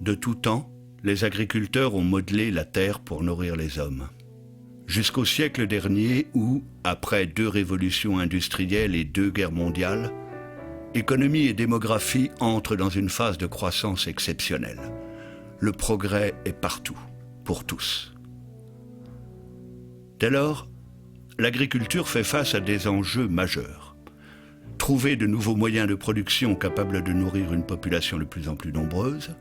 De tout temps, les agriculteurs ont modelé la terre pour nourrir les hommes. Jusqu'au siècle dernier où, après 2 révolutions industrielles et 2 guerres mondiales, économie et démographie entrent dans une phase de croissance exceptionnelle. Le progrès est partout, pour tous. Dès lors, l'agriculture fait face à des enjeux majeurs. Trouver de nouveaux moyens de production capables de nourrir une population de plus en plus nombreuse,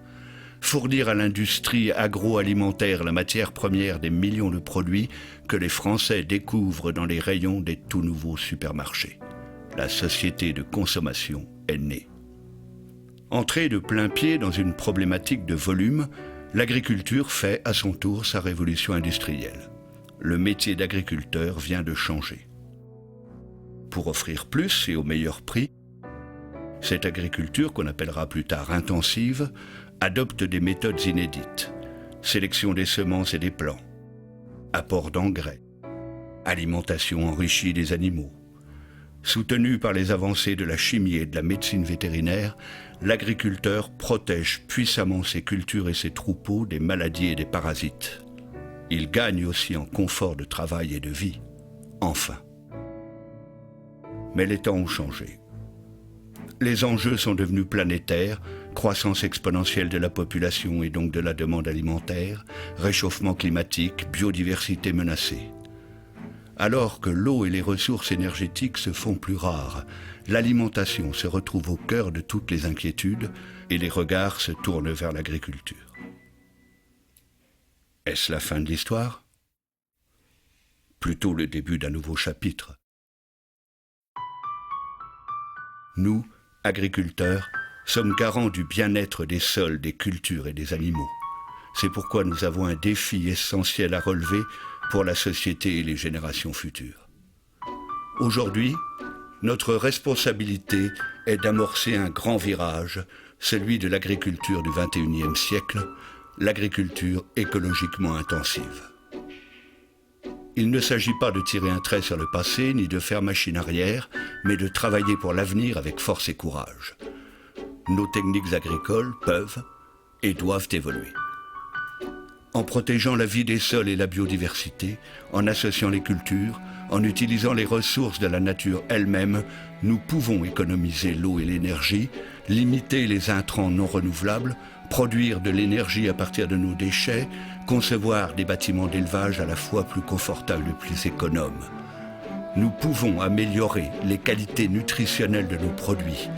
fournir à l'industrie agroalimentaire la matière première des millions de produits que les Français découvrent dans les rayons des tout nouveaux supermarchés. La société de consommation est née. Entrée de plein pied dans une problématique de volume, l'agriculture fait à son tour sa révolution industrielle. Le métier d'agriculteur vient de changer. Pour offrir plus et au meilleur prix, cette agriculture, qu'on appellera plus tard intensive, adopte des méthodes inédites. Sélection des semences et des plants, apport d'engrais, alimentation enrichie des animaux. Soutenu par les avancées de la chimie et de la médecine vétérinaire, l'agriculteur protège puissamment ses cultures et ses troupeaux des maladies et des parasites. Il gagne aussi en confort de travail et de vie, enfin. Mais les temps ont changé. Les enjeux sont devenus planétaires, croissance exponentielle de la population et donc de la demande alimentaire, réchauffement climatique, biodiversité menacée. Alors que l'eau et les ressources énergétiques se font plus rares, l'alimentation se retrouve au cœur de toutes les inquiétudes et les regards se tournent vers l'agriculture. Est-ce la fin de l'histoire ? Plutôt le début d'un nouveau chapitre. Nous, agriculteurs, sommes garants du bien-être des sols, des cultures et des animaux. C'est pourquoi nous avons un défi essentiel à relever pour la société et les générations futures. Aujourd'hui, notre responsabilité est d'amorcer un grand virage, celui de l'agriculture du XXIe siècle, l'agriculture écologiquement intensive. Il ne s'agit pas de tirer un trait sur le passé, ni de faire machine arrière, mais de travailler pour l'avenir avec force et courage. Nos techniques agricoles peuvent et doivent évoluer. En protégeant la vie des sols et la biodiversité, en associant les cultures, en utilisant les ressources de la nature elle-même, nous pouvons économiser l'eau et l'énergie, limiter les intrants non renouvelables, produire de l'énergie à partir de nos déchets, concevoir des bâtiments d'élevage à la fois plus confortables et plus économes. Nous pouvons améliorer les qualités nutritionnelles de nos produits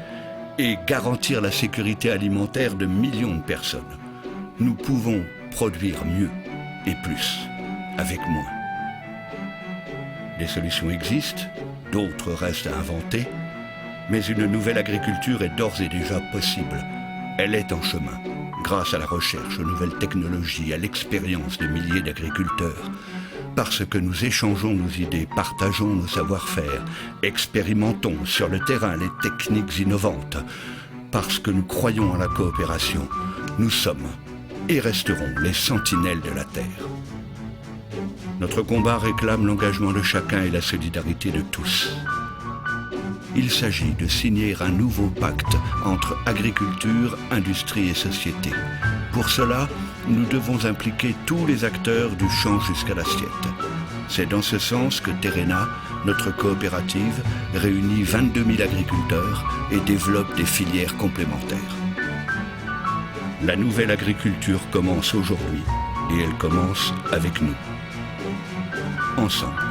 et garantir la sécurité alimentaire de millions de personnes. Nous pouvons produire mieux et plus, avec moins. Des solutions existent, d'autres restent à inventer, mais une nouvelle agriculture est d'ores et déjà possible. Elle est en chemin, grâce à la recherche, aux nouvelles technologies, à l'expérience de milliers d'agriculteurs. Parce que nous échangeons nos idées, partageons nos savoir-faire, expérimentons sur le terrain les techniques innovantes. Parce que nous croyons en la coopération, nous sommes et resterons les sentinelles de la Terre. Notre combat réclame l'engagement de chacun et la solidarité de tous. Il s'agit de signer un nouveau pacte entre agriculture, industrie et société. Pour cela, nous devons impliquer tous les acteurs du champ jusqu'à l'assiette. C'est dans ce sens que Terrena, notre coopérative, réunit 22 000 agriculteurs et développe des filières complémentaires. La nouvelle agriculture commence aujourd'hui et elle commence avec nous. Ensemble,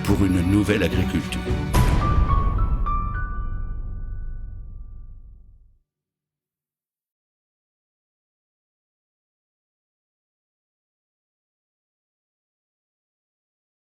pour une nouvelle agriculture.